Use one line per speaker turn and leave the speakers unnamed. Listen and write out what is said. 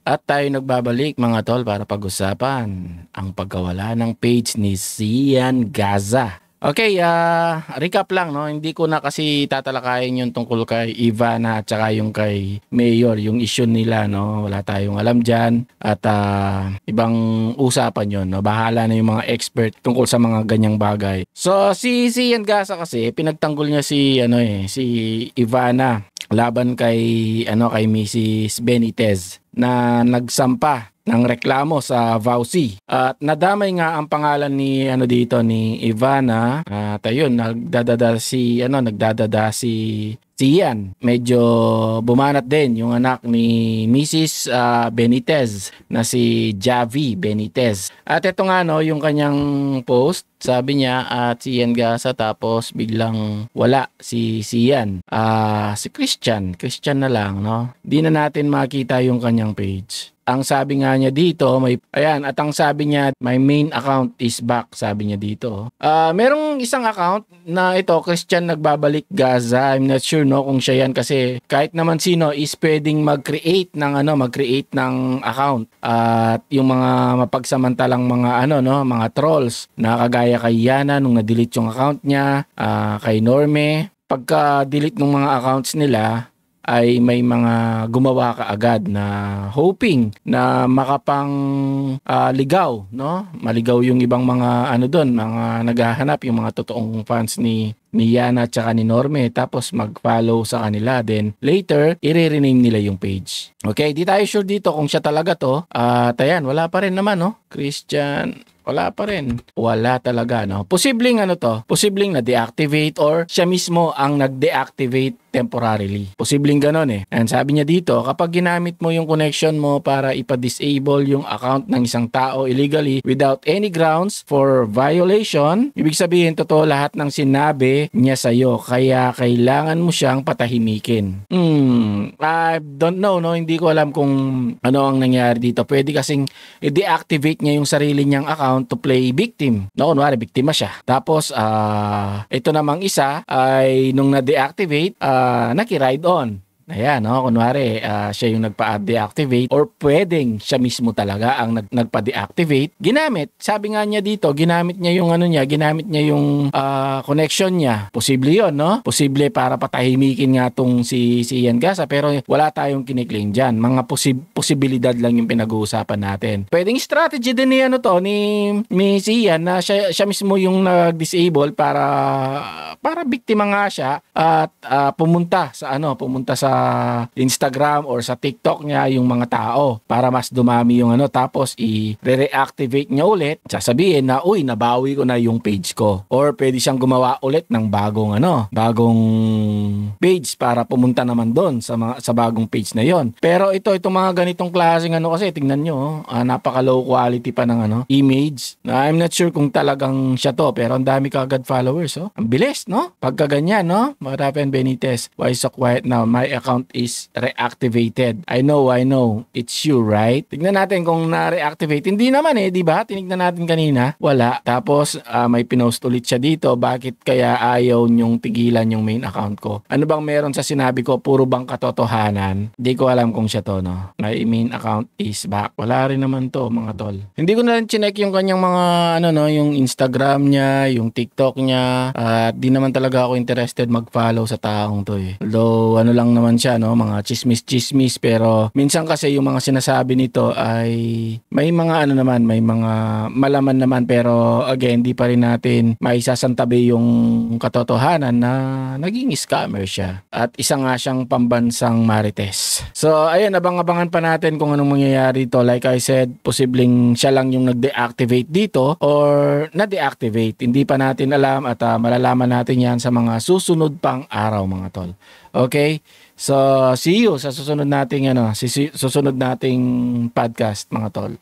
At tayo nagbabalik mga tol para pag-usapan ang pagkawala ng page ni Sian Gaza. Okay, recap lang, no? Hindi ko na kasi tatalakayin yung tungkol kay Ivana at saka yung kay Mayor, yung issue nila, no? Wala tayong alam dyan at ibang usapan yon, no? Bahala na yung mga expert tungkol sa mga ganyang bagay. So, si Sian Gaza kasi, pinagtanggol niya si Ivana laban kay Mrs. Benitez na nagsampa ng reklamo sa VAUSI. At nadamay nga ang pangalan ni Ivana. At ayun, nagdadada si Sian. Medyo bumanat din yung anak ni Mrs. Benitez na si Javi Benitez. At ito nga yung kanyang post. Sabi niya at Sian Gaza, tapos biglang wala si Sian. Si Christian na lang, no? Di na natin makita yung kanyang page. Ang sabi nga niya dito, at ang sabi niya, my main account is back, sabi niya dito. Merong isang account na ito, Christian Nagbabalik Gaza. I'm not sure, no, kung siya yan, kasi kahit naman sino is pwedeng mag-create ng account. At yung mga mapagsamantalang mga trolls na kagaya kay Yana nung na-delete yung account niya, kay Norme, pagka-delete ng mga accounts nila, ay may mga gumawa kaagad na hoping na makapang ligaw, no? Maligaw yung ibang mga mga naghahanap, yung mga totoong fans ni Yana at saka ni Norme, tapos mag-follow sa kanila, then later i-rename nila yung page. Okay, di tayo sure dito kung siya talaga to. Ayan, wala pa rin naman, no? Christian, wala pa rin. Wala talaga, no? Posibleng posibleng na-deactivate or siya mismo ang nag-deactivate temporarily. Posibleng ganon eh. And sabi niya dito, kapag ginamit mo yung connection mo para ipa-disable yung account ng isang tao illegally without any grounds for violation, ibig sabihin totoo lahat ng sinabi niya sa'yo, kaya kailangan mo siyang patahimikin. I don't know, no? Hindi ko alam kung ano ang nangyari dito. Pwede kasing i-deactivate niya yung sarili niyang account to play victim. No, kunwari, biktima siya. Tapos, ito namang isa ay nung na-deactivate, naki-ride on. Ayan, no? Kunwari, siya yung nagpa-deactivate or pwedeng siya mismo talaga ang nagpa-deactivate. Sabi nga niya dito, ginamit niya yung connection niya. Posible yun, no? Posible para patahimikin nga tong si Sian Gaza, pero wala tayong kiniklaim dyan. Mga posibilidad lang yung pinag-uusapan natin. Pwedeng strategy din ni Sian na siya mismo yung nag-disable para biktima nga siya at pumunta sa Instagram or sa TikTok niya yung mga tao para mas dumami yung tapos i-reactivate niya ulit, sasabihin na nabawi ko na yung page ko, or pwede siyang gumawa ulit ng bagong page para pumunta naman doon sa bagong page na yon. Pero itong mga ganitong klaseng kasi tingnan nyo, napaka low quality pa ng image. I'm not sure kung talagang siya to, pero ang dami kagad followers, ang bilis, no? Pagka ganyan, no? What happened, Benitez? Why so quiet now? My account is reactivated. I know. It's you, right? Tignan natin kung na-reactivate. Hindi naman di ba? Tinignan natin kanina. Wala. Tapos, may pinost ulit siya dito. Bakit kaya ayaw nyong tigilan yung main account ko? Ano bang meron sa sinabi ko? Puro bang katotohanan? Hindi ko alam kung siya to, no? My main account is back. Wala rin naman to, mga tol. Hindi ko na rin chinek yung kanyang mga, yung Instagram niya, yung TikTok niya. At di naman talaga ako interested mag-follow sa taong to eh. Although, lang naman siya, no? Mga chismis, pero minsan kasi yung mga sinasabi nito ay may mga may mga malaman naman, pero again, di pa rin natin maisasantabi yung katotohanan na naging scammer siya. At isa nga siyang pambansang marites. So, ayun, abang-abangan pa natin kung anong mangyayari dito. Like I said, posibleng siya lang yung nag-deactivate dito or na-deactivate. Hindi pa natin alam at malalaman natin yan sa mga susunod pang araw, mga tol. Okay? So, see you sa susunod nating podcast, mga tol.